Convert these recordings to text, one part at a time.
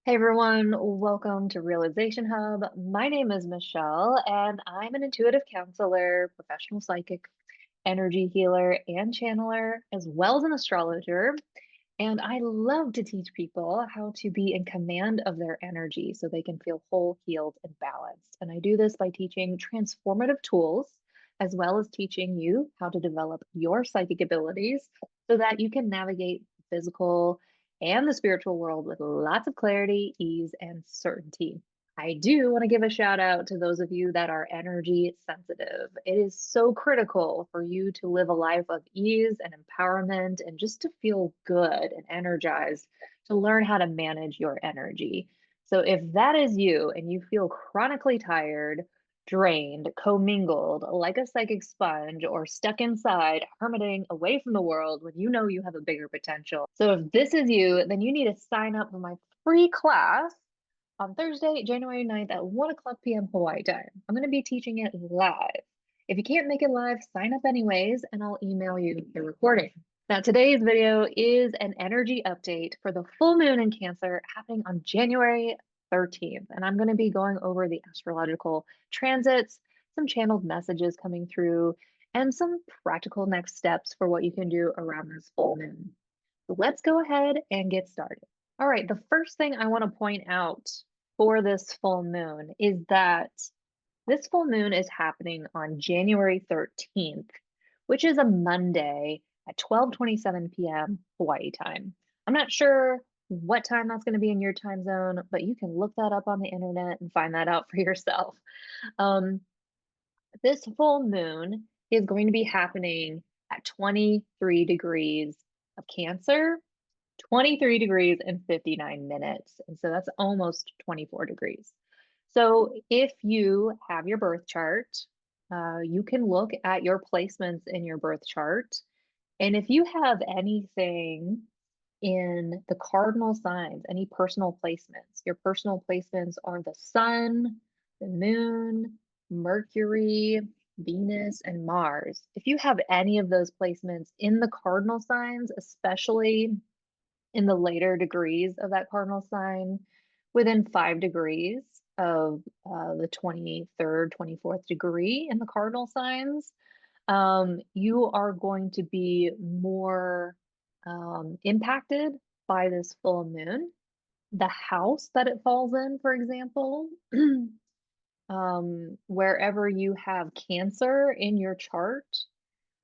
Hey everyone, welcome to Realization Hub. My name is Michelle, and I'm an intuitive counselor, professional psychic, energy healer, and channeler, as well as an astrologer. And I love to teach people how to be in command of their energy so they can feel whole, healed, and balanced. And I do this by teaching transformative tools, as well as teaching you how to develop your psychic abilities so that you can navigate the physical and the spiritual world with lots of clarity, ease, and certainty. I do want to give a shout out to those of you that are energy sensitive. It is so critical for you to live a life of ease and empowerment and just to feel good and energized to learn how to manage your energy. So, if that is you and you feel chronically tired, drained, commingled, like a psychic sponge, or stuck inside, hermiting away from the world when you know you have a bigger potential. So, if this is you, then you need to sign up for my free class on Thursday, January 9th at 1 o'clock p.m. Hawaii time. I'm going to be teaching it live. If you can't make it live, sign up anyways, and I'll email you the recording. Now, today's video is an energy update for the full moon in Cancer happening on January 13th. And I'm going to be going over the astrological transits, some channeled messages coming through, and some practical next steps for what you can do around this full moon. So let's go ahead and get started. All right, the first thing I want to point out for this full moon is that this full moon is happening on January 13th, which is a Monday at 12:27 p.m. Hawaii time. I'm not sure what time that's going to be in your time zone, but you can look that up on the internet and find that out for yourself. Um, this full moon is going to be happening at 23 degrees of Cancer, 23 degrees and 59 minutes. And so that's almost 24 degrees. So if you have your birth chart, you can look at your placements in your birth chart. And if you have anything in the cardinal signs, any personal placements, your personal placements are the sun, the moon, Mercury, Venus, and Mars. If you have any of those placements in the cardinal signs, especially in the later degrees of that cardinal sign, within 5 degrees of the 23rd, 24th degree in the cardinal signs, you are going to be more impacted by this full moon. The house that it falls in, for example, wherever you have Cancer in your chart,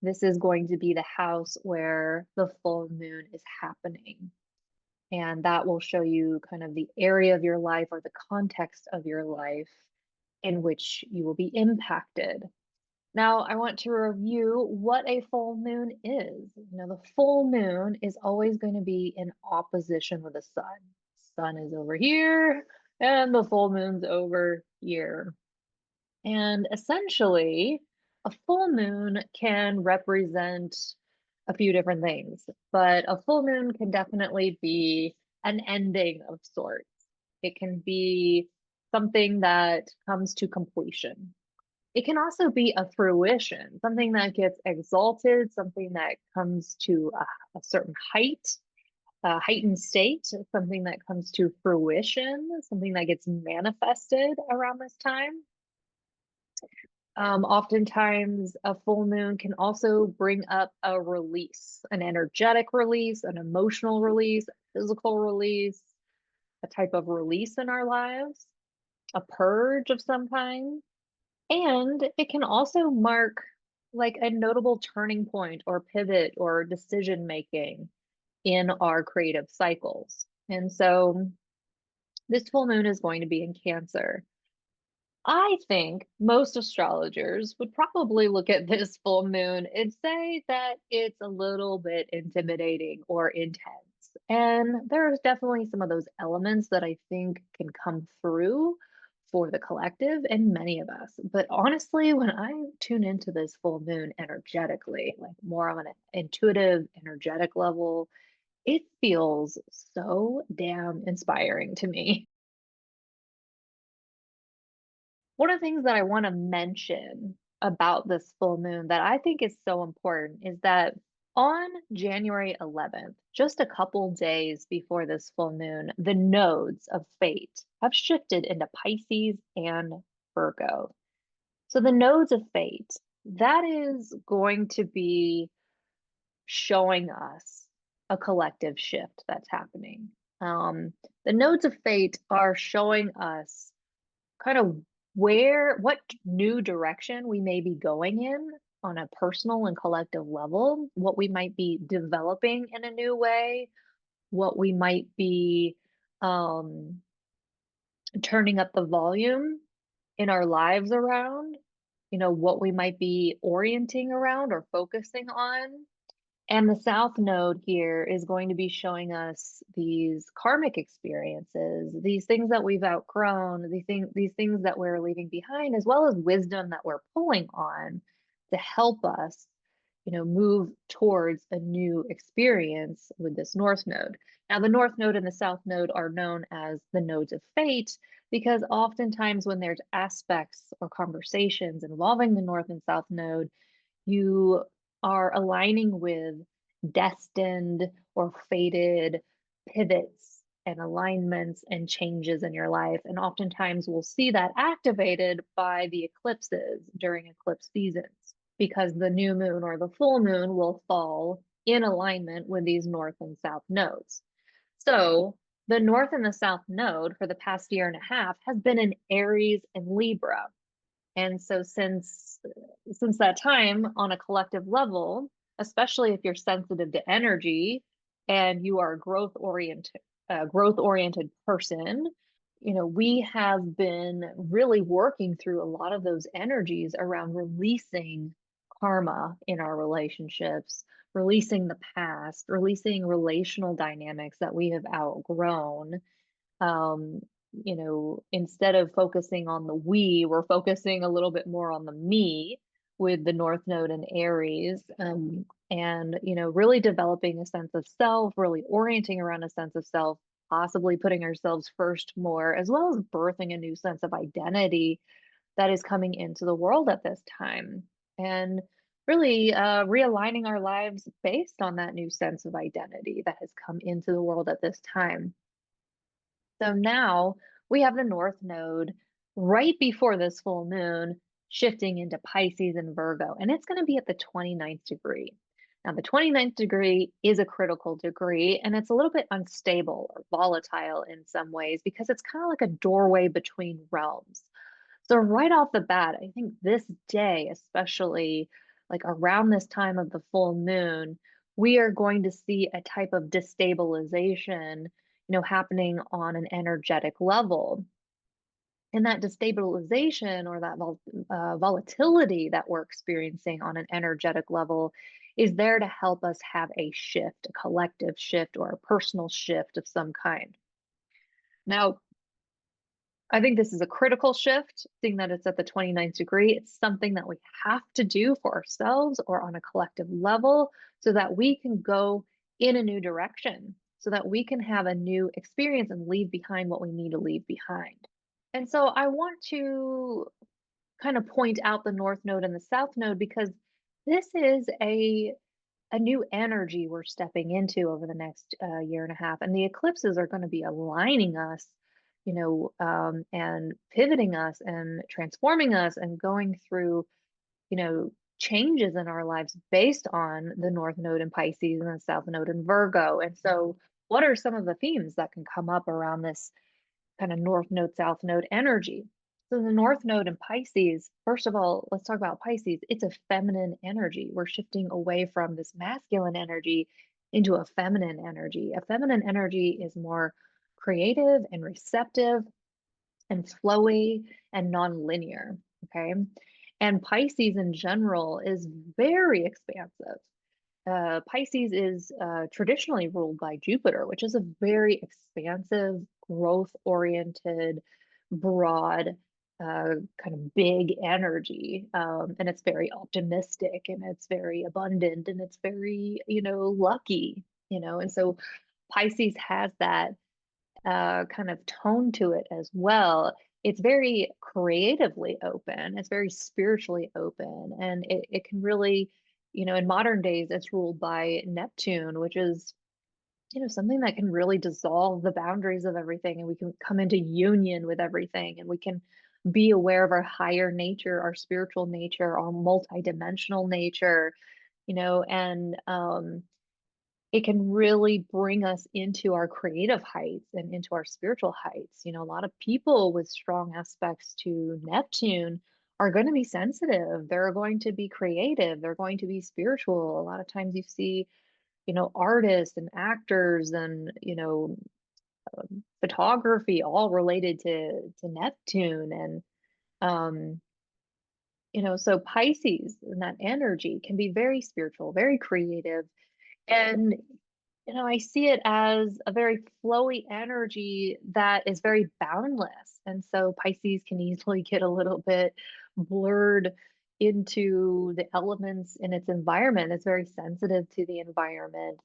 this is going to be the house where the full moon is happening. And that will show you kind of the area of your life or the context of your life in which you will be impacted. Now, I want to review what a full moon is. The full moon is always going to be in opposition with the sun. Sun is over here, and the full moon's over here. And essentially, a full moon can represent a few different things, but a full moon can definitely be an ending of sorts. It can be something that comes to completion. It can also be a fruition, something that gets exalted, something that comes to a certain height, a heightened state, something that comes to fruition, something that gets manifested around this time. Oftentimes, a full moon can also bring up a release, an energetic release, an emotional release, a physical release, a type of release in our lives, a purge of some kind. And it can also mark like a notable turning point or pivot or decision making in our creative cycles. And so this full moon is going to be in Cancer. I think most astrologers would probably look at this full moon and say that it's a little bit intimidating or intense. And there's definitely some of those elements that I think can come through for the collective and many of us. But honestly, when I tune into this full moon energetically, like more on an intuitive, energetic level, it feels so damn inspiring to me. One of the things that I want to mention about this full moon that I think is so important is that On January 11th, just a couple days before this full moon, the nodes of fate have shifted into Pisces and Virgo. So the nodes of fate, that is going to be showing us a collective shift that's happening. Um, the nodes of fate are showing us kind of what new direction we may be going in on a personal and collective level, what we might be developing in a new way, what we might be um, turning up the volume in our lives around, what we might be orienting around or focusing on. And the South Node here is going to be showing us these karmic experiences, these things that we've outgrown, these things that we're leaving behind, as well as wisdom that we're pulling on to help us, move towards a new experience with this North Node. Now, the North Node and the South Node are known as the nodes of fate because oftentimes when there's aspects or conversations involving the North and South Node, you are aligning with destined or fated pivots and alignments and changes in your life. And oftentimes we'll see that activated by the eclipses during eclipse seasons because the new moon or the full moon will fall in alignment with these north and south nodes. So the north and the south node for the past year and a half has been in Aries and Libra. And so since that time on a collective level, especially if you're sensitive to energy and you are a growth oriented person, we have been really working through a lot of those energies around releasing karma in our relationships, releasing the past, releasing relational dynamics that we have outgrown. um, Instead of focusing on the we, we're focusing a little bit more on the me with the North Node and Aries, and, really developing a sense of self, really orienting around a sense of self, possibly putting ourselves first more, as well as birthing a new sense of identity that is coming into the world at this time. And really realigning our lives based on that new sense of identity that has come into the world at this time. So now we have the North Node right before this full moon shifting into Pisces and Virgo, and it's going to be at the 29th degree. Now, the 29th degree is a critical degree, and it's a little bit unstable or volatile in some ways because it's kind of like a doorway between realms. So, right off the bat, I think this day, especially like around this time of the full moon, we are going to see a type of destabilization, happening on an energetic level. And that destabilization or that volatility that we're experiencing on an energetic level is there to help us have a shift, a collective shift, or a personal shift of some kind. Now, I think this is a critical shift, seeing that it's at the 29th degree. It's something that we have to do for ourselves or on a collective level so that we can go in a new direction, so that we can have a new experience and leave behind what we need to leave behind. And so I want to kind of point out the North Node and the South Node because this is a new energy we're stepping into over the next year and a half. And the eclipses are going to be aligning us, and pivoting us and transforming us and going through, changes in our lives based on the North Node in Pisces and the South Node in Virgo. And so, what are some of the themes that can come up around this kind of North Node, South Node energy? So the North Node in Pisces, first of all, let's talk about Pisces. It's a feminine energy. We're shifting away from this masculine energy into a feminine energy. A feminine energy is more creative and receptive and flowy and non-linear. Okay. And Pisces in general is very expansive. Pisces is traditionally ruled by Jupiter, which is a very expansive, growth oriented, broad, kind of big energy. And it's very optimistic and it's very abundant and it's very, lucky, and so Pisces has that kind of tone to it as well. It's very creatively open, it's very spiritually open, and it can really In modern days, it's ruled by Neptune, which is, something that can really dissolve the boundaries of everything, and we can come into union with everything, and we can be aware of our higher nature, our spiritual nature, our multidimensional nature, and it can really bring us into our creative heights and into our spiritual heights. A lot of people with strong aspects to Neptune are going to be sensitive. They're going to be creative. They're going to be spiritual. A lot of times you see, artists and actors and, photography all related to Neptune. And, um, so Pisces and that energy can be very spiritual, very creative. And I see it as a very flowy energy that is very boundless. And so Pisces can easily get a little bit blurred into the elements in its environment. It's very sensitive to the environment.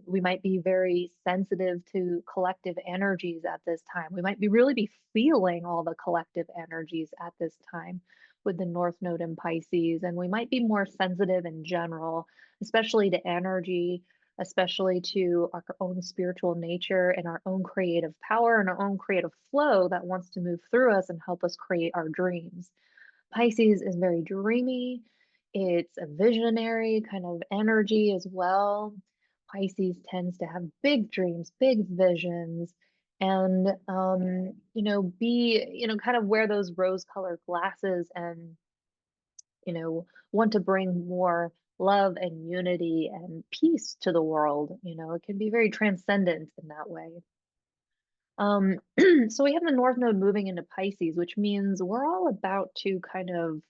We might be very sensitive to collective energies at this time. We might be feeling all the collective energies at this time with the North Node in Pisces. And we might be more sensitive in general, especially to energy, especially to our own spiritual nature and our own creative power and our own creative flow that wants to move through us and help us create our dreams. Pisces is very dreamy. It's a visionary kind of energy as well. Pisces tends to have big dreams, big visions, and be, kind of wear those rose-colored glasses and want to bring more love and unity and peace to the world. It can be very transcendent in that way. So we have the North Node moving into Pisces, which means we're all about to kind of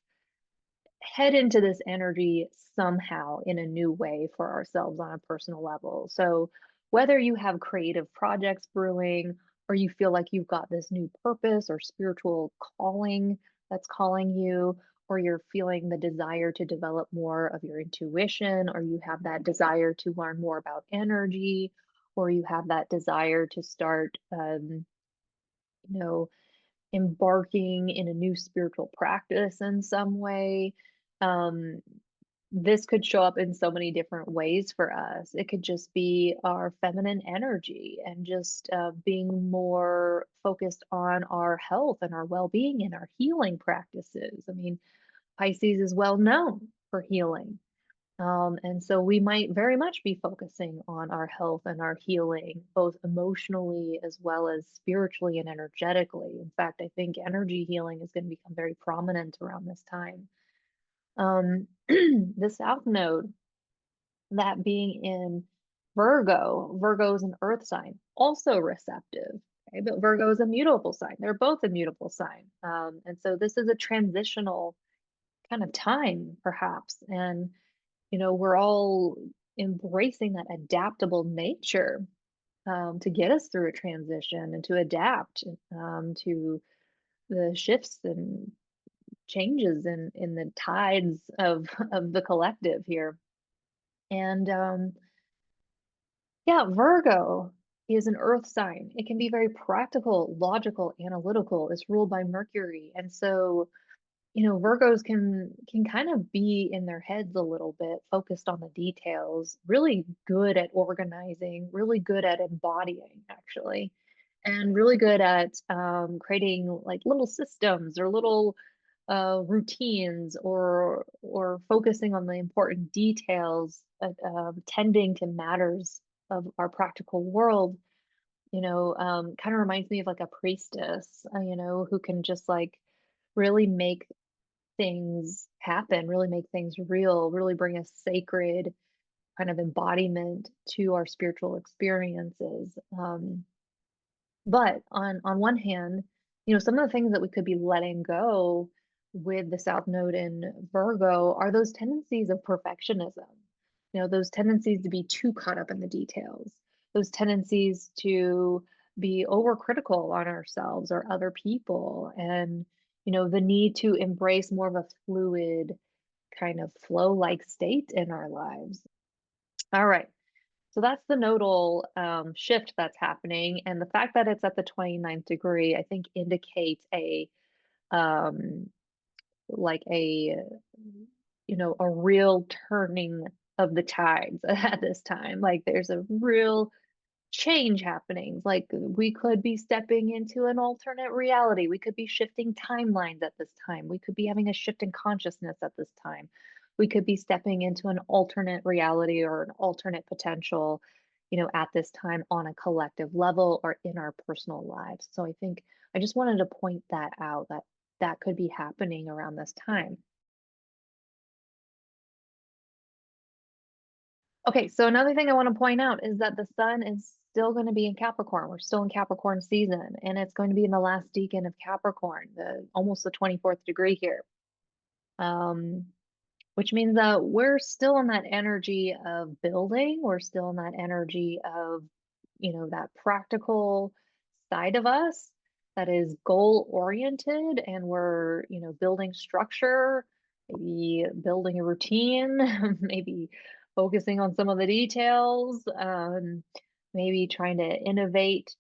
head into this energy somehow in a new way for ourselves on a personal level. So, whether you have creative projects brewing, or you feel like you've got this new purpose or spiritual calling that's calling you, or you're feeling the desire to develop more of your intuition, or you have that desire to learn more about energy, or you have that desire to start, you know, embarking in a new spiritual practice in some way. Um, this could show up in so many different ways for us. It could just be our feminine energy and just being more focused on our health and our well being and our healing practices. I mean, Pisces is well known for healing. And so we might very much be focusing on our health and our healing, both emotionally as well as spiritually and energetically. In fact, I think energy healing is going to become very prominent around this time. The South Node, that being in Virgo, Virgo is an earth sign, also receptive. Okay, but Virgo is a mutable sign. They're both a mutable sign. And so this is a transitional kind of time, perhaps. And we're all embracing that adaptable nature to get us through a transition and to adapt to the shifts and changes in the tides of of the collective here. And yeah, Virgo is an earth sign. It can be very practical, logical, analytical. It's ruled by Mercury. And so Virgos can kind of be in their heads a little bit, focused on the details, really good at organizing, really good at embodying, actually, and really good at creating like little systems or little routines, or focusing on the important details, tending to matters of our practical world. Kind of reminds me of like a priestess, who can just like really make things happen, really make things real, really bring a sacred kind of embodiment to our spiritual experiences. But on one hand, some of the things that we could be letting go with the South Node in Virgo are those tendencies of perfectionism. Those tendencies to be too caught up in the details, those tendencies to be overcritical on ourselves or other people, and the need to embrace more of a fluid kind of flow like state in our lives. All right. So that's the nodal shift that's happening. And the fact that it's at the 29th degree, I think indicates a um, like a a real turning of the tides at this time. Like there's a real change happening. Like we could be stepping into an alternate reality. We could be shifting timelines at this time. We could be having a shift in consciousness at this time. We could be stepping into an alternate reality or an alternate potential, at this time on a collective level or in our personal lives. So I think I just wanted to point that out that that could be happening around this time. Okay, so another thing I want to point out is that the sun is still going to be in Capricorn. We're still in Capricorn season, and it's going to be in the last decan of Capricorn, the almost the 24th degree here. Um, which means that we're still in that energy of building. We're still in that energy of, that practical side of us that is goal oriented, and we're, building structure, maybe building a routine, maybe focusing on some of the details, maybe trying to innovate,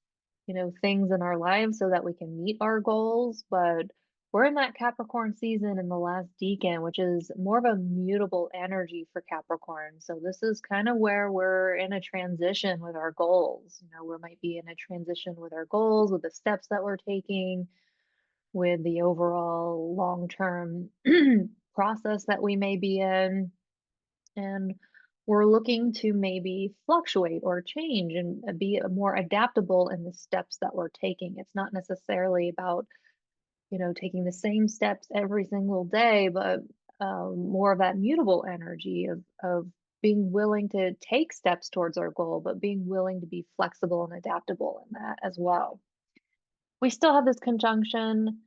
things in our lives so that we can meet our goals. But we're in that Capricorn season in the last decan, which is more of a mutable energy for Capricorn. So this is kind of where we're in a transition with our goals. We might be in a transition with our goals, with the steps that we're taking, with the overall long-term process that we may be in. And we're looking to maybe fluctuate or change and be more adaptable in the steps that we're taking. It's not necessarily about taking the same steps every single day, but more of that mutable energy of being willing to take steps towards our goal, but being willing to be flexible and adaptable in that as well. We still have this conjunction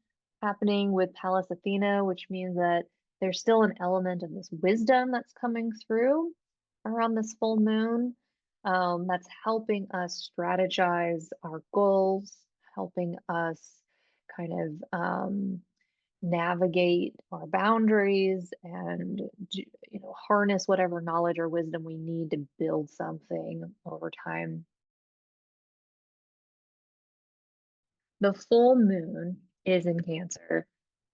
happening with Pallas Athena, which means that there's still an element of this wisdom that's coming through around this full moon, that's helping us strategize our goals, helping us kind of navigate our boundaries and harness whatever knowledge or wisdom we need to build something over time. The full moon is in Cancer,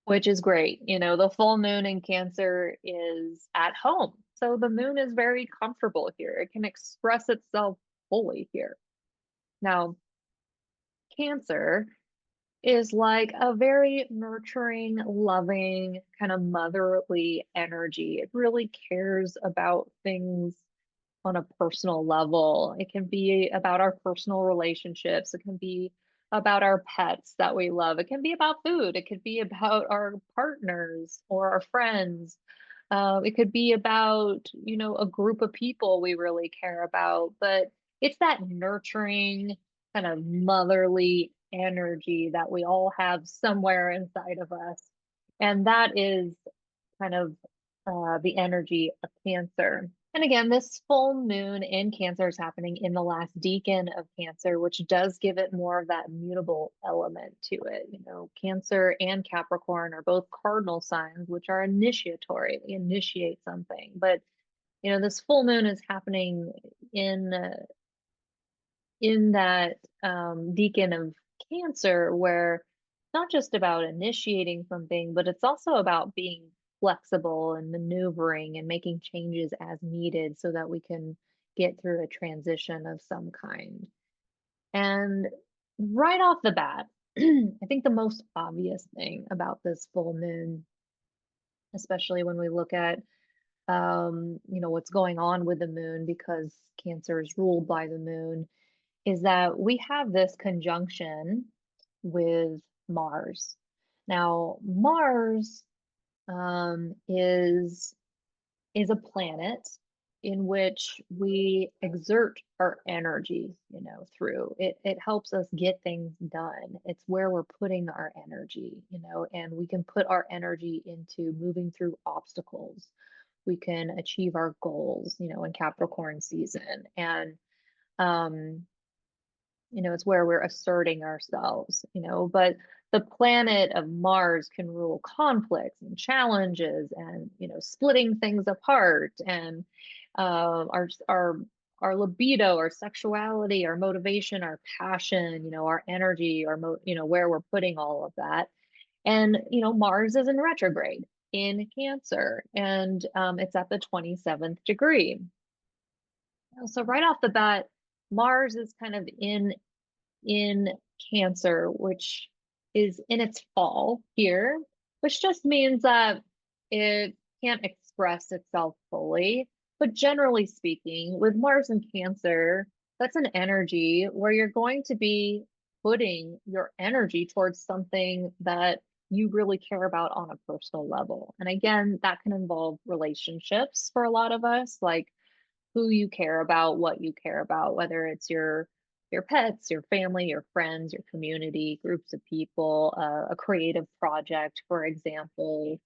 which is great. The full moon in Cancer is at home. So the moon is very comfortable here. It can express itself fully here. Now, Cancer is like a very nurturing, loving, kind of motherly energy. It really cares about things on a personal level. It can be about our personal relationships. It can be about our pets that we love. It can be about food. It could be about our partners or our friends. It could be about, a group of people we really care about. But it's that nurturing, kind of motherly energy that we all have somewhere inside of us. And that is kind of the energy of Cancer. And again, this full moon in Cancer is happening in the last decan of Cancer, which does give it more of that mutable element to it. Cancer and Capricorn are both cardinal signs, which are initiatory. They initiate something. But, this full moon is happening in in that decan of Cancer, where it's not just about initiating something, but it's also about being flexible and maneuvering and making changes as needed so that we can get through a transition of some kind. And right off the bat, I think the most obvious thing about this full moon, especially when we look at what's going on with the moon, because Cancer is ruled by the moon, is that we have this conjunction with Mars. Now, Mars is a planet in which we exert our energy, through it. It helps us get things done. It's where we're putting our energy, and we can put our energy into moving through obstacles. We can achieve our goals, in Capricorn season. And um, it's where we're asserting ourselves, but the planet of Mars can rule conflicts and challenges and, splitting things apart and our libido, our sexuality, our motivation, our passion, our energy, where we're putting all of that. And, Mars is in retrograde. in Cancer, and it's at the 27th degree. So right off the bat, Mars is kind of in Cancer, which is in its fall here, which just means that it can't express itself fully. But generally speaking, with Mars in Cancer, that's an energy where you're going to be putting your energy towards something that you really care about on a personal level. And again, that can involve relationships for a lot of us, like who you care about, what you care about, whether it's your pets, your family, your friends, your community, groups of people, a creative project, for example,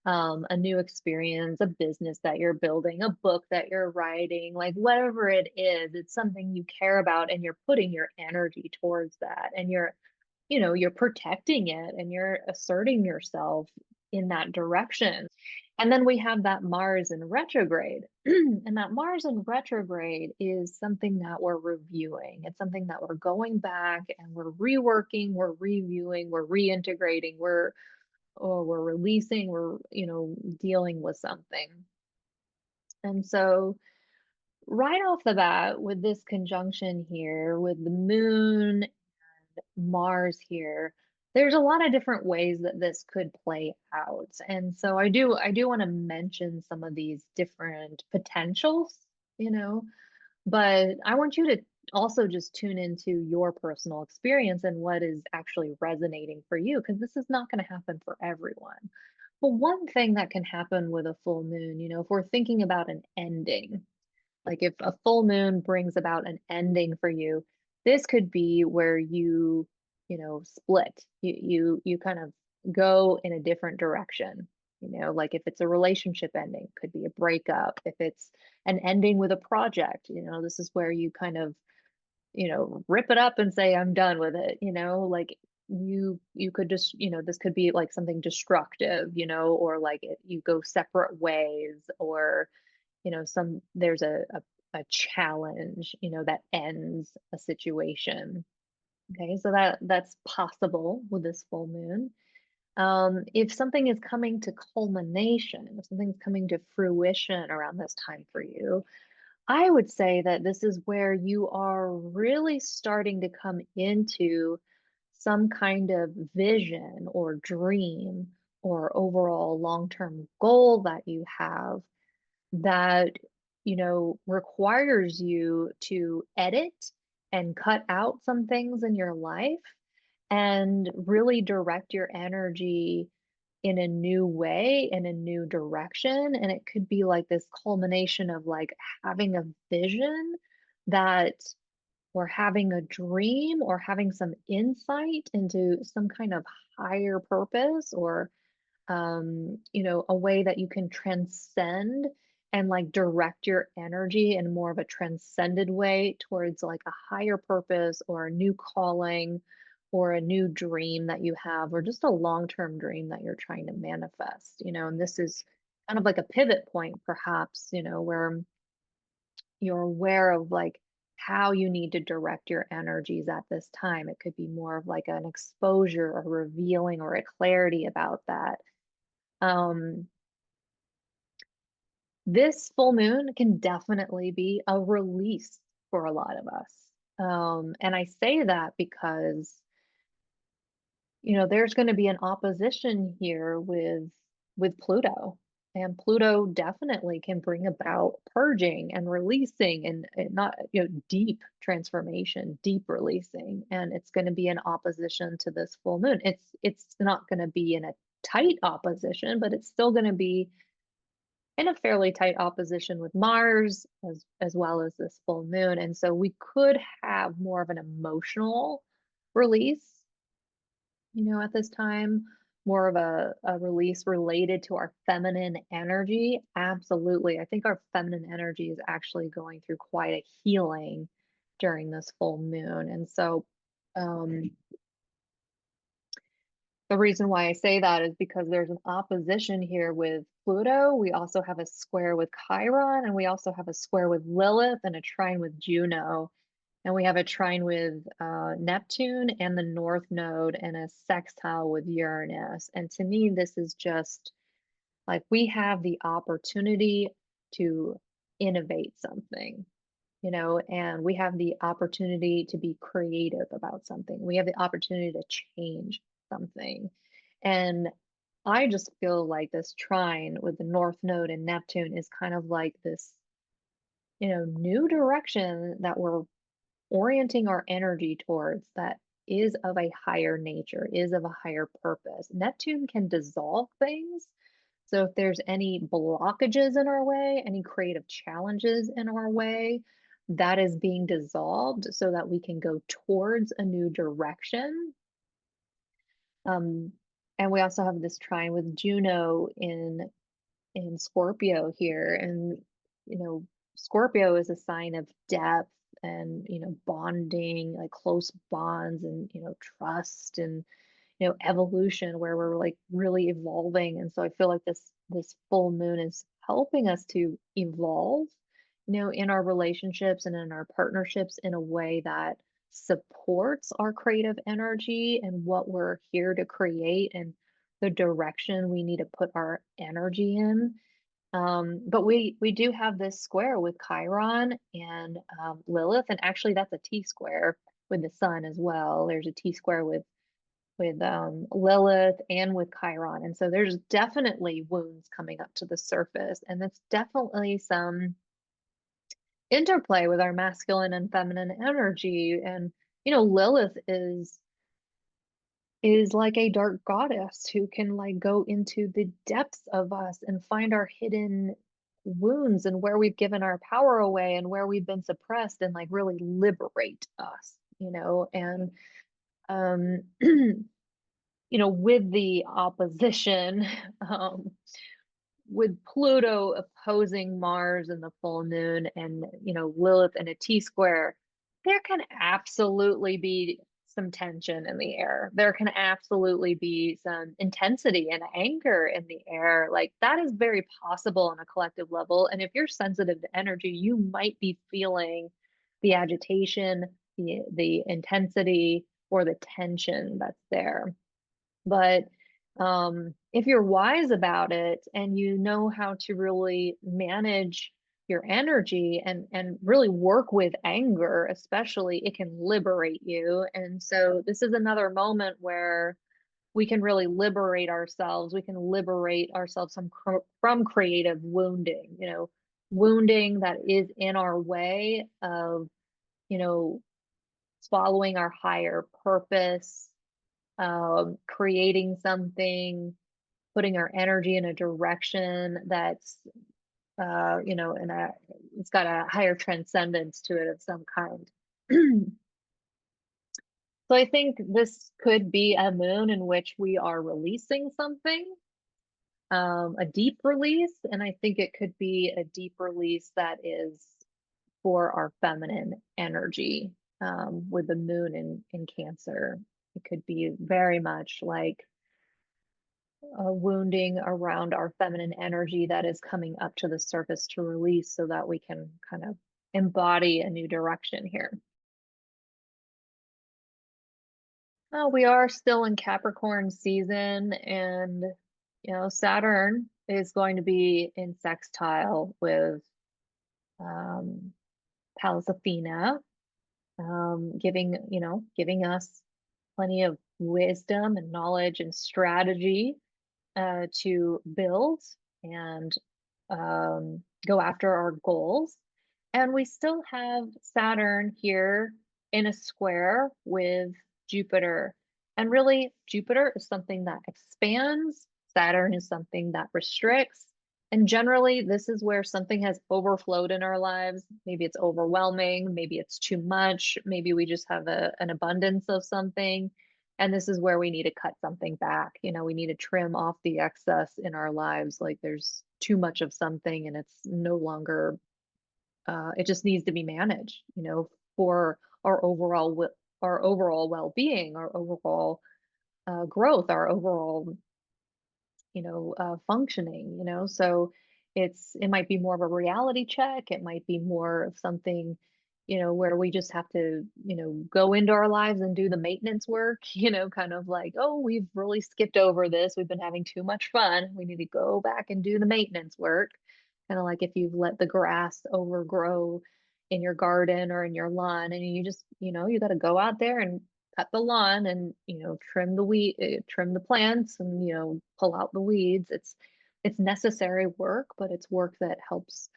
a new experience, a business that you're building, a book that you're writing, like whatever it is, it's something you care about and you're putting your energy towards that and you're protecting it and you're asserting yourself in that direction. And then we have that Mars in retrograde. And that Mars in retrograde is something that we're reviewing. It's something that we're going back and we're reworking, we're reviewing, we're reintegrating, we're releasing, we're, dealing with something. And so right off the bat with this conjunction here with the moon Mars here, there's a lot of different ways that this could play out. And so I do want to mention some of these different potentials, you know, but I want you to also just tune into your personal experience and what is actually resonating for you, because this is not going to happen for everyone. But one thing that can happen with a full moon, if we're thinking about an ending, like if a full moon brings about an ending for you, this could be where split. You kind of go in a different direction. Like if it's a relationship ending, could be a breakup. If it's an ending with a project, this is where you kind of, rip it up and say, I'm done with it, like you could just, this could be like something destructive, or like you go separate ways, or there's a challenge, that ends a situation. Okay, so that's possible with this full moon. If something is coming to culmination, if something's coming to fruition around this time for you, I would say that this is where you are really starting to come into some kind of vision or dream or overall long-term goal that you have that requires you to edit and cut out some things in your life and really direct your energy in a new way, in a new direction. And it could be like this culmination of like having a vision that or having a dream or having some insight into some kind of higher purpose or a way that you can transcend and like direct your energy in more of a transcended way towards like a higher purpose or a new calling or a new dream that you have, or just a long-term dream that you're trying to manifest, and this is kind of like a pivot point, perhaps, where you're aware of like how you need to direct your energies at this time. It could be more of like an exposure or revealing or a clarity about that. um, this full moon can definitely be a release for a lot of us. And I say that because, there's going to be an opposition here with Pluto. And Pluto definitely can bring about purging and releasing and not, deep transformation, deep releasing. And it's going to be in opposition to this full moon. It's not going to be in a tight opposition, but it's still going to be in a fairly tight opposition with Mars as well as this full moon. And so we could have more of an emotional release, at this time, more of a release related to our feminine energy. Absolutely. I think our feminine energy is actually going through quite a healing during this full moon. And so um, the reason why I say that is because there's an opposition here with Pluto. We also have a square with Chiron, and we also have a square with Lilith and a trine with Juno. And we have a trine with Neptune and the North Node and a sextile with Uranus. And to me, this is just Like we have the opportunity to innovate something, and we have the opportunity to be creative about something. We have the opportunity to change something. And I just feel like this trine with the North Node and Neptune is kind of like this, new direction that we're orienting our energy towards that is of a higher nature, is of a higher purpose. Neptune can dissolve things. So if there's any blockages in our way, any creative challenges in our way, that is being dissolved so that we can go towards a new direction. Um, and we also have this trine with Juno in Scorpio here. And, Scorpio is a sign of depth and, bonding, like close bonds and, trust and, evolution where we're like really evolving. And so I feel like this full moon is helping us to evolve, in our relationships and in our partnerships in a way that supports our creative energy and what we're here to create and the direction we need to put our energy in. But we do have this square with Chiron and Lilith, and actually that's a T square with the sun as well. There's a T square with Lilith and with Chiron, and so there's definitely wounds coming up to the surface, and it's definitely some interplay with our masculine and feminine energy. And Lilith is like a dark goddess who can like go into the depths of us and find our hidden wounds and where we've given our power away and where we've been suppressed and like really liberate us, and um with the opposition, um with Pluto opposing Mars in the full moon and, Lilith in a T square, there can absolutely be some tension in the air. There can absolutely be some intensity and anger in the air. Like that is very possible on a collective level. And if you're sensitive to energy, you might be feeling the agitation, the intensity, or the tension that's there. But if you're wise about it and you know how to really manage your energy and really work with anger, especially, it can liberate you. And so this is another moment where we can really liberate ourselves. We can liberate ourselves from creative wounding, wounding that is in our way of, you know, following our higher purpose, creating something, putting our energy in a direction that's, in it's got a higher transcendence to it of some kind. So I think this could be a moon in which we are releasing something, a deep release, and I think it could be a deep release that is for our feminine energy, with the moon in Cancer. It could be very much like wounding around our feminine energy that is coming up to the surface to release so that we can kind of embody a new direction here. We are still in Capricorn season, and Saturn is going to be in sextile with um, Pallas Athena, giving us plenty of wisdom and knowledge and strategy to build and go after our goals. And we still have Saturn here in a square with Jupiter. And really, Jupiter is something that expands, Saturn is something that restricts. And generally, this is where something has overflowed in our lives. Maybe it's overwhelming, maybe it's too much, maybe we just have an abundance of something. And this is where we need to cut something back. We need to trim off the excess in our lives. Like there's too much of something and it's no longer, it just needs to be managed, for our overall well-being, our overall growth, our overall, functioning, so it might be more of a reality check. It might be more of something, where we just have to, go into our lives and do the maintenance work, kind of like, oh, we've really skipped over this. We've been having too much fun. We need to go back and do the maintenance work. Kind of like if you've let the grass overgrow in your garden or in your lawn, and you just, you got to go out there and cut the lawn and, trim the trim the plants and, pull out the weeds. It's necessary work, but it's work that helps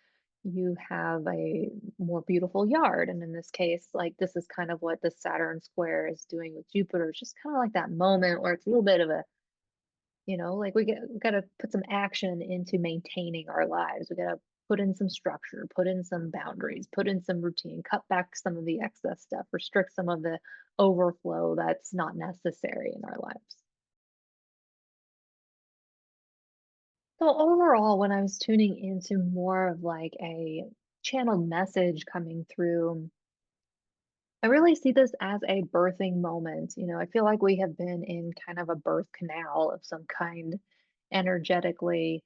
you have a more beautiful yard. And in this case, like this is kind of what the Saturn square is doing with Jupiter. It's just kind of like that moment where it's a little bit of a, like we got to put some action into maintaining our lives. We got to put in some structure, put in some boundaries, put in some routine, cut back some of the excess stuff, restrict some of the overflow that's not necessary in our lives. So overall, when I was tuning into more of like a channeled message coming through, I really see this as a birthing moment. I feel like we have been in kind of a birth canal of some kind energetically,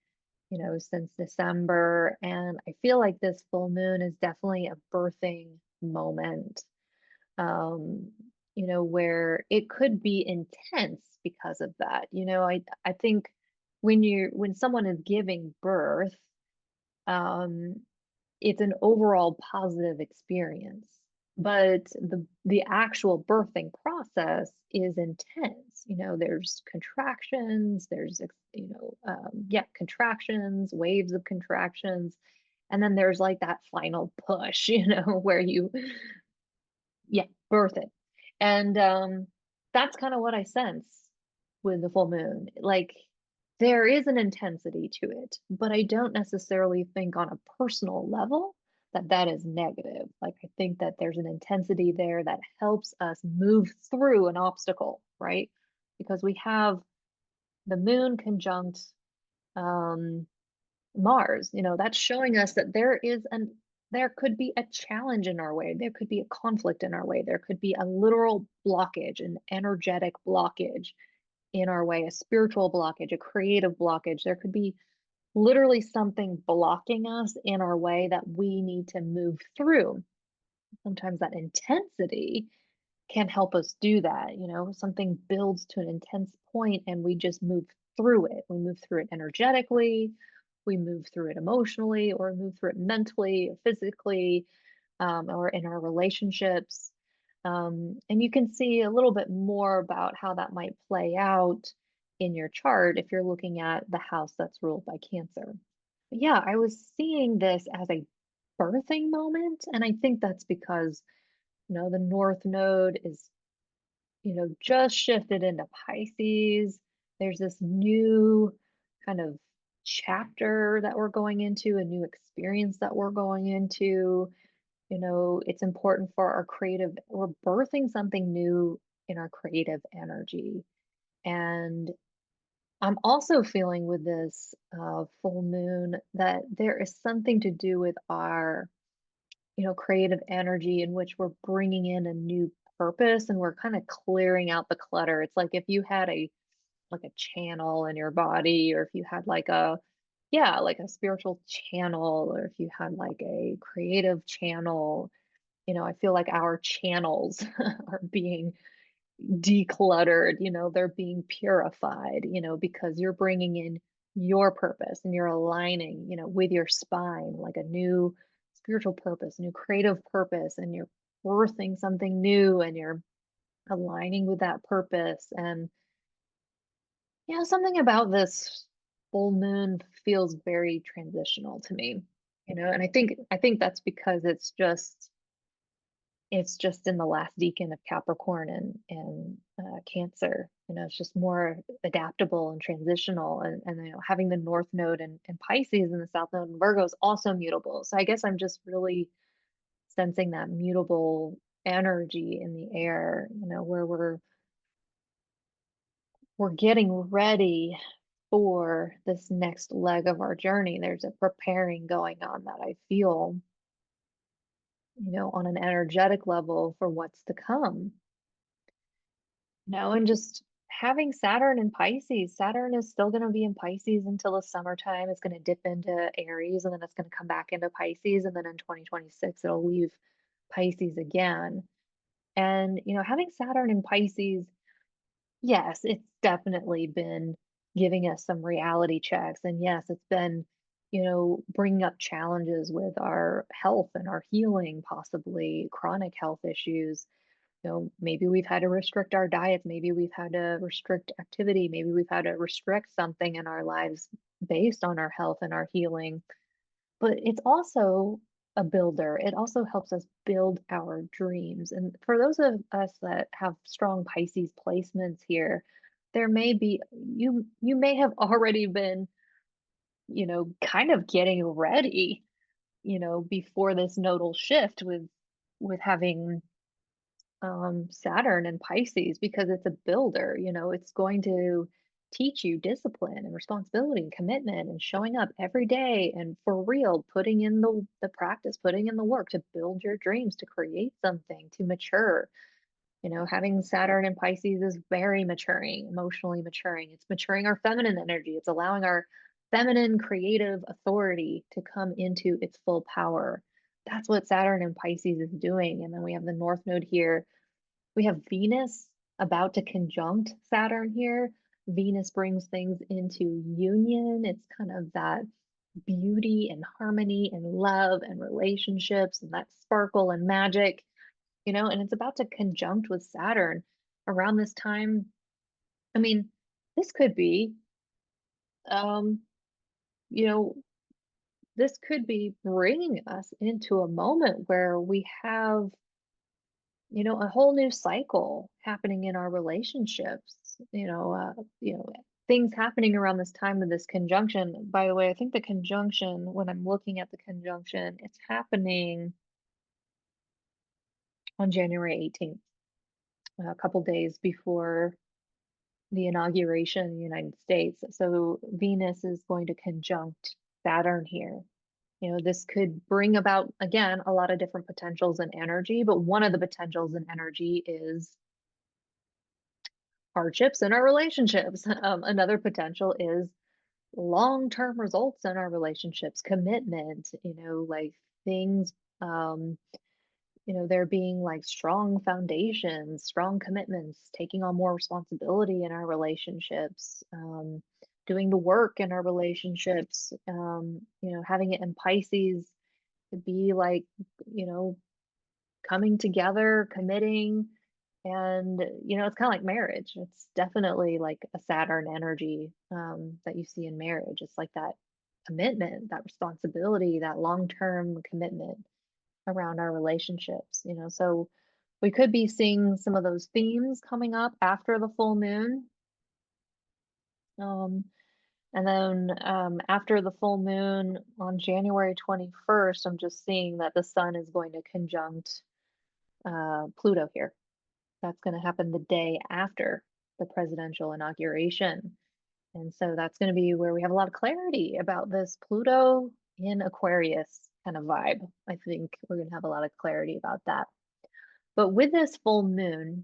since December. And I feel like this full moon is definitely a birthing moment, um, where it could be intense because of that. I think when someone is giving birth, um, it's an overall positive experience, but the actual birthing process is intense. There's contractions, there's yeah, contractions, waves of contractions, and then there's like that final push, where you, yeah, birth it. And that's kind of what I sense with the full moon. Like there is an intensity to it, but I don't necessarily think on a personal level that that is negative. Like I think that there's an intensity there that helps us move through an obstacle, right? Because we have the moon conjunct um Mars, that's showing us that there could be a challenge in our way. There could be a conflict in our way. There could be a literal blockage, an energetic blockage in our way, a spiritual blockage, a creative blockage. There could be literally something blocking us in our way that we need to move through. Sometimes that intensity can help us do that. Something builds to an intense point and we just move through it. We move through it energetically, we move through it emotionally, or move through it mentally, or physically, or in our relationships. And you can see a little bit more about how that might play out in your chart if you're looking at the house that's ruled by Cancer. But yeah, I was seeing this as a birthing moment, and I think that's because the North Node is, just shifted into Pisces. There's this new kind of chapter that we're going into, a new experience that we're going into. It's important for our creative, we're birthing something new in our creative energy. And I'm also feeling with this full moon that there is something to do with our creative energy in which we're bringing in a new purpose and we're kind of clearing out the clutter. It's like if you had a channel in your body, or if you had like yeah, like a spiritual channel, or if you had like a creative channel, I feel like our channels are being decluttered, they're being purified, because you're bringing in your purpose and you're aligning, with your spine, like a new spiritual purpose, new creative purpose, and you're birthing something new and you're aligning with that purpose. And, something about this full moon feels very transitional to me, and I think that's because it's just in the last decan of Capricorn and Cancer. It's just more adaptable and transitional, and having the North Node and Pisces and the South Node and Virgo is also mutable. So I guess I'm just really sensing that mutable energy in the air, where we're getting ready for this next leg of our journey. There's a preparing going on that I feel, on an energetic level for what's to come. No, and just having Saturn in Pisces. Saturn is still going to be in Pisces until the summertime. It's going to dip into Aries and then it's going to come back into Pisces. And then in 2026, it'll leave Pisces again. And, having Saturn in Pisces, yes, it's definitely been giving us some reality checks. And yes, it's been, bringing up challenges with our health and our healing, possibly chronic health issues. Maybe we've had to restrict our diets, maybe we've had to restrict activity, maybe we've had to restrict something in our lives based on our health and our healing. But it's also a builder. It also helps us build our dreams. And for those of us that have strong Pisces placements here, there may be you may have already been, kind of getting ready, before this nodal shift with having Saturn and Pisces because it's a builder, it's going to teach you discipline and responsibility and commitment and showing up every day and for real, putting in the practice, putting in the work to build your dreams, to create something, to mature. Having Saturn and Pisces is very maturing, emotionally maturing. It's maturing our feminine energy. It's allowing our feminine creative authority to come into its full power. That's what Saturn and Pisces is doing. And then we have the North Node here. We have Venus about to conjunct Saturn here. Venus brings things into union. It's kind of that beauty and harmony and love and relationships and that sparkle and magic, and it's about to conjunct with Saturn around this time. I mean, this could be, um, you know, this could be bringing us into a moment where we have, a whole new cycle happening in our relationships, things happening around this time of this conjunction. By the way, I think the conjunction, when I'm looking at the conjunction, it's happening on January 18th, a couple days before the inauguration in the United States. So Venus is going to conjunct Saturn here. This could bring about, again, a lot of different potentials and energy, but one of the potentials and energy is hardships in our relationships. Another potential is long-term results in our relationships, commitment, like things, there being like strong foundations, strong commitments, taking on more responsibility in our relationships, doing the work in our relationships, having it in Pisces to be like, you know, coming together, committing. And, it's kind of like marriage. It's definitely like a Saturn energy that you see in marriage. It's like that commitment, that responsibility, that long-term commitment around our relationships, so we could be seeing some of those themes coming up after the full moon. Um, and then after the full moon on January 21st, I'm just seeing that the sun is going to conjunct Pluto here. That's going to happen the day after the presidential inauguration. And so that's going to be where we have a lot of clarity about this Pluto in Aquarius kind of vibe. I think we're going to have a lot of clarity about that. But with this full moon,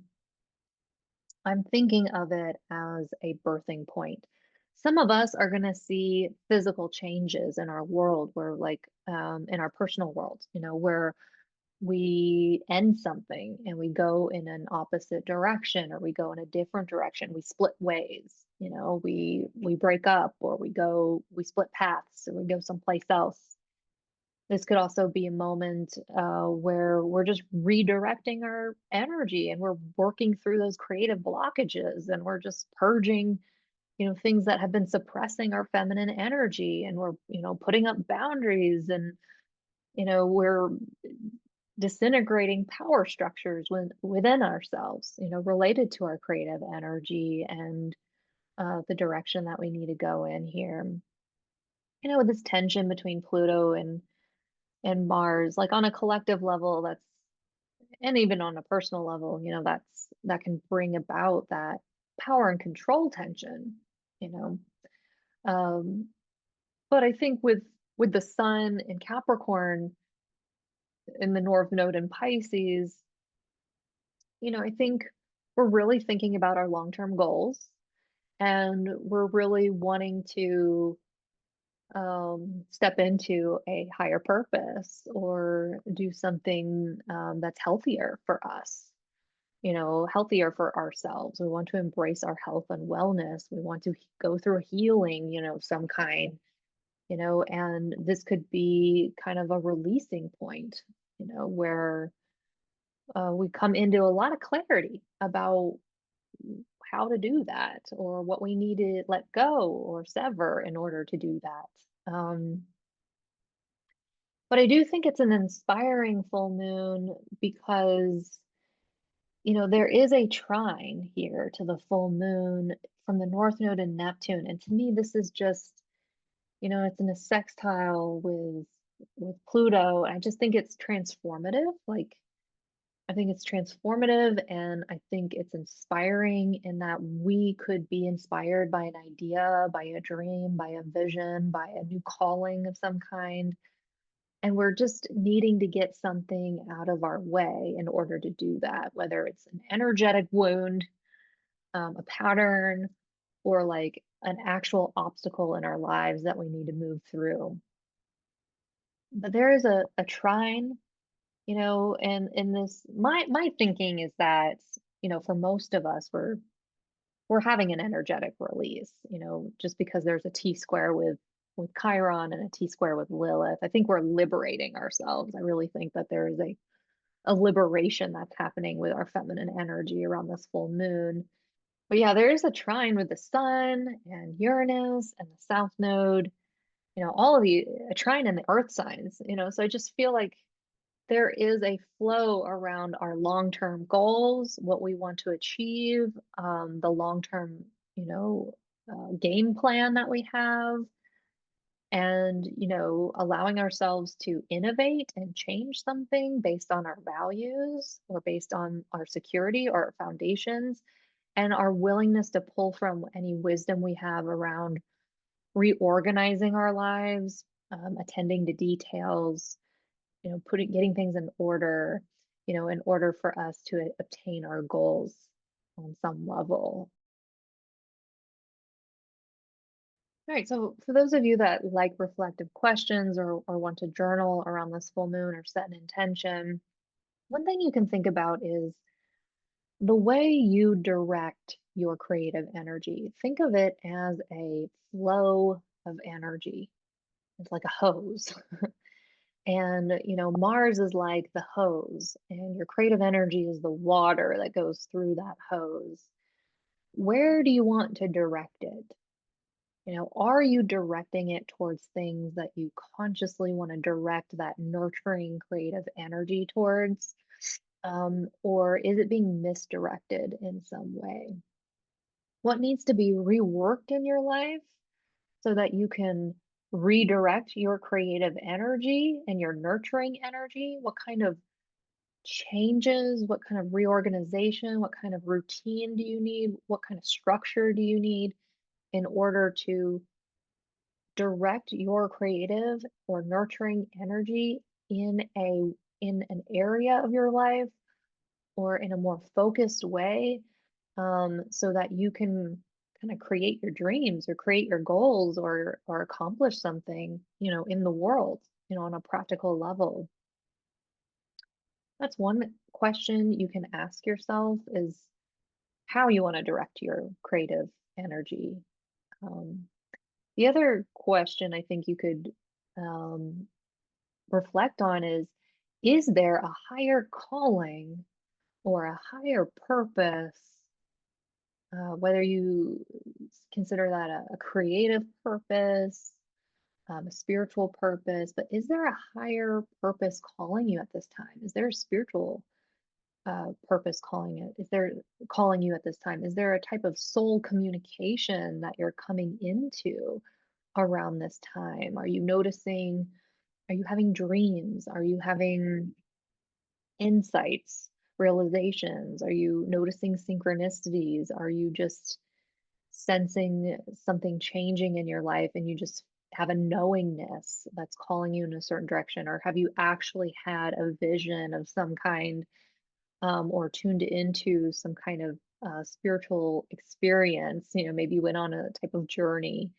I'm thinking of it as a birthing point. Some of us are going to see physical changes in our world where, like, in our personal world, where we end something and we go in an opposite direction or we go in a different direction. We split ways, we break up or we split paths or we go someplace else. This could also be a moment where we're just redirecting our energy and we're working through those creative blockages and we're just purging, things that have been suppressing our feminine energy and we're, putting up boundaries and, we're disintegrating power structures within ourselves, related to our creative energy and the direction that we need to go in here. With this tension between Pluto and Mars, like on a collective level, and even on a personal level, that can bring about that power and control tension, you know. Um, but I think with the sun in Capricorn in the North Node in Pisces, I think we're really thinking about our long-term goals and we're really wanting to step into a higher purpose or do something that's healthier for us, healthier for ourselves. We want to embrace our health and wellness. We want to go through a healing, of some kind, and this could be kind of a releasing point, where we come into a lot of clarity about how to do that or what we need to let go or sever in order to do that. But I do think it's an inspiring full moon because, there is a trine here to the full moon from the North Node and Neptune. And to me, this is just, it's in a sextile with Pluto. I just think it's transformative. Like, I think it's transformative and I think it's inspiring in that we could be inspired by an idea, by a dream, by a vision, by a new calling of some kind. And we're just needing to get something out of our way in order to do that, whether it's an energetic wound, a pattern, or like an actual obstacle in our lives that we need to move through. But there is a trine, and in this, my thinking is that, for most of us, we're having an energetic release, just because there's a T square with Chiron and a T square with Lilith. I think we're liberating ourselves. I really think that there is a liberation that's happening with our feminine energy around this full moon. But yeah, there is a trine with the sun and Uranus and the South Node, all of the a trine in the earth signs, so I just feel like there is a flow around our long-term goals, what we want to achieve, the long-term, game plan that we have, and, allowing ourselves to innovate and change something based on our values or based on our security or our foundations, and our willingness to pull from any wisdom we have around reorganizing our lives, attending to details, getting things in order, in order for us to obtain our goals on some level. All right, so for those of you that like reflective questions or want to journal around this full moon or set an intention, one thing you can think about is the way you direct your creative energy. Think of it as a flow of energy. It's like a hose. And, Mars is like the hose, and your creative energy is the water that goes through that hose. Where do you want to direct it? Are you directing it towards things that you consciously want to direct that nurturing creative energy towards? Or is it being misdirected in some way? What needs to be reworked in your life so that you can redirect your creative energy and your nurturing energy? What kind of changes, what kind of reorganization, what kind of routine do you need? What kind of structure do you need in order to direct your creative or nurturing energy in an area of your life or in a more focused way, so that you can kind of create your dreams or create your goals or accomplish something, in the world, on a practical level. That's one question you can ask yourself is how you want to direct your creative energy. Um, the other question I think you could um, reflect on is there a higher calling or a higher purpose, whether you consider that a creative purpose, a spiritual purpose, but is there a higher purpose calling you at this time? Is there a spiritual purpose calling it? Is there calling you at this time? Is there a type of soul communication that you're coming into around this time? Are you noticing? Are you having dreams? Are you having insights, realizations? Are you noticing synchronicities? Are you just sensing something changing in your life and you just have a knowingness that's calling you in a certain direction? Or have you actually had a vision of some kind, or tuned into some kind of spiritual experience? Maybe you went on a type of journey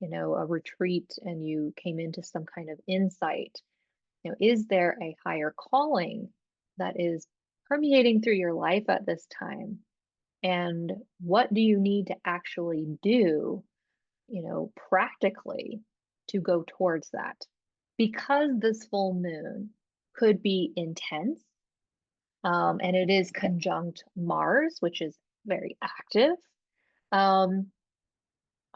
a retreat and you came into some kind of insight, is there a higher calling that is permeating through your life at this time? And what do you need to actually do, practically to go towards that? Because this full moon could be intense, and it is conjunct Mars, which is very active. Um,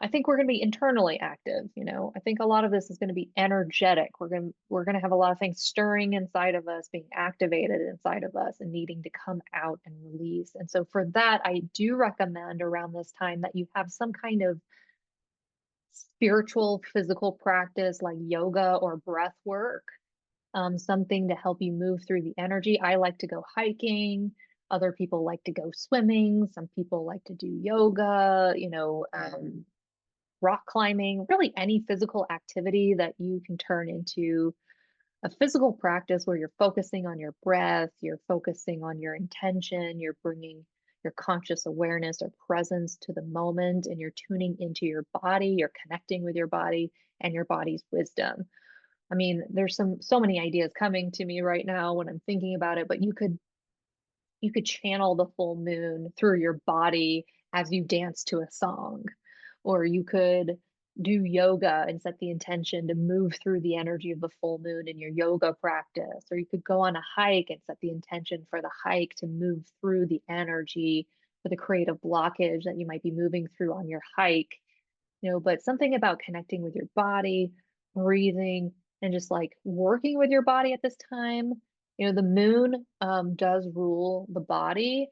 I think we're going to be internally active, I think a lot of this is going to be energetic. We're going to have a lot of things stirring inside of us, being activated inside of us and needing to come out and release. And so for that, I do recommend around this time that you have some kind of spiritual physical practice like yoga or breath work, something to help you move through the energy. I like to go hiking. Other people like to go swimming. Some people like to do yoga, rock climbing, really any physical activity that you can turn into a physical practice where you're focusing on your breath, you're focusing on your intention, you're bringing your conscious awareness or presence to the moment, and you're tuning into your body, you're connecting with your body and your body's wisdom. I mean, there's so many ideas coming to me right now when I'm thinking about it, but you could channel the full moon through your body as you dance to a song, or you could do yoga and set the intention to move through the energy of the full moon in your yoga practice, or you could go on a hike and set the intention for the hike to move through the energy for the creative blockage that you might be moving through on your hike. But something about connecting with your body, breathing, and just like working with your body at this time. The moon does rule the body,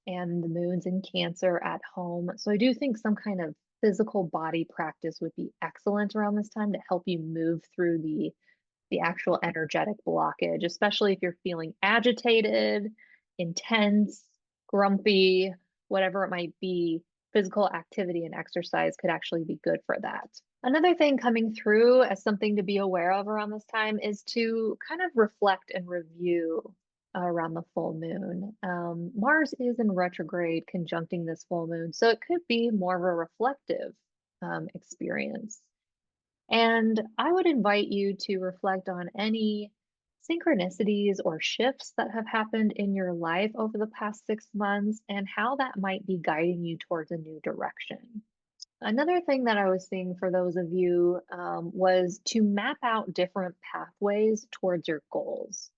and the moon's in Cancer at home. So I do think some kind of physical body practice would be excellent around this time to help you move through the actual energetic blockage, especially if you're feeling agitated, intense, grumpy, whatever it might be. Physical activity and exercise could actually be good for that. Another thing coming through as something to be aware of around this time is to kind of reflect and review around the full moon. Mars is in retrograde conjuncting this full moon, so it could be more of a reflective experience. And I would invite you to reflect on any synchronicities or shifts that have happened in your life over the past 6 months and how that might be guiding you towards a new direction. Another thing that I was seeing for those of you was to map out different pathways towards your goals.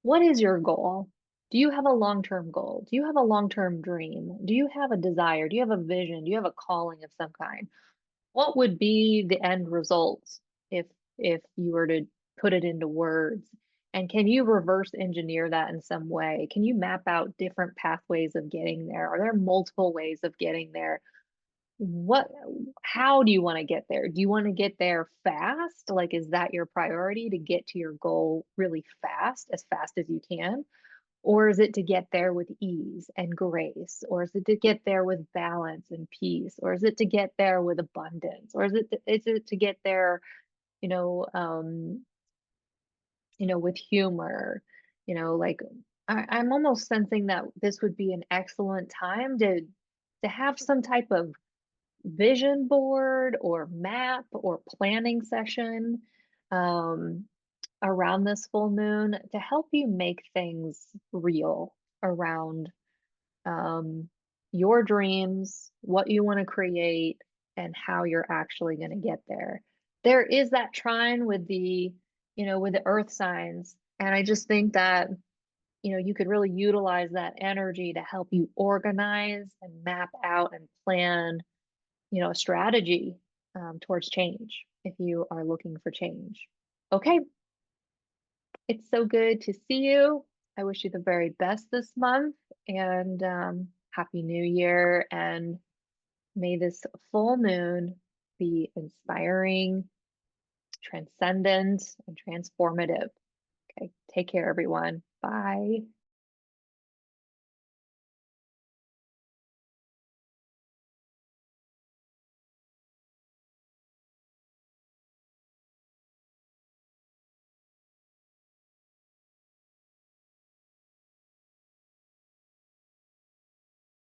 What is your goal? Do you have a long-term goal? Do you have a long-term dream? Do you have a desire? Do you have a vision? Do you have a calling of some kind? What would be the end result if you were to put it into words? And can you reverse engineer that in some way? Can you map out different pathways of getting there? Are there multiple ways of getting there? What how do you want to get there? Do you want to get there fast? Like, is that your priority to get to your goal really fast as you can? Or is it to get there with ease and grace? Or is it to get there with balance and peace? Or is it to get there with abundance? Or is it to get there, you know, um, with humor? Like I'm almost sensing that this would be an excellent time to have some type of vision board or map or planning session um, around this full moon to help you make things real around um, your dreams, what you want to create, and how you're actually going to get there. There is that trine with the earth signs. And I just think that, you could really utilize that energy to help you organize and map out and plan, a strategy towards change if you are looking for change. Okay, it's so good to see you. I wish you the very best this month and Happy New Year. And may this full moon be inspiring, transcendent, and transformative. Okay, take care, everyone. Bye.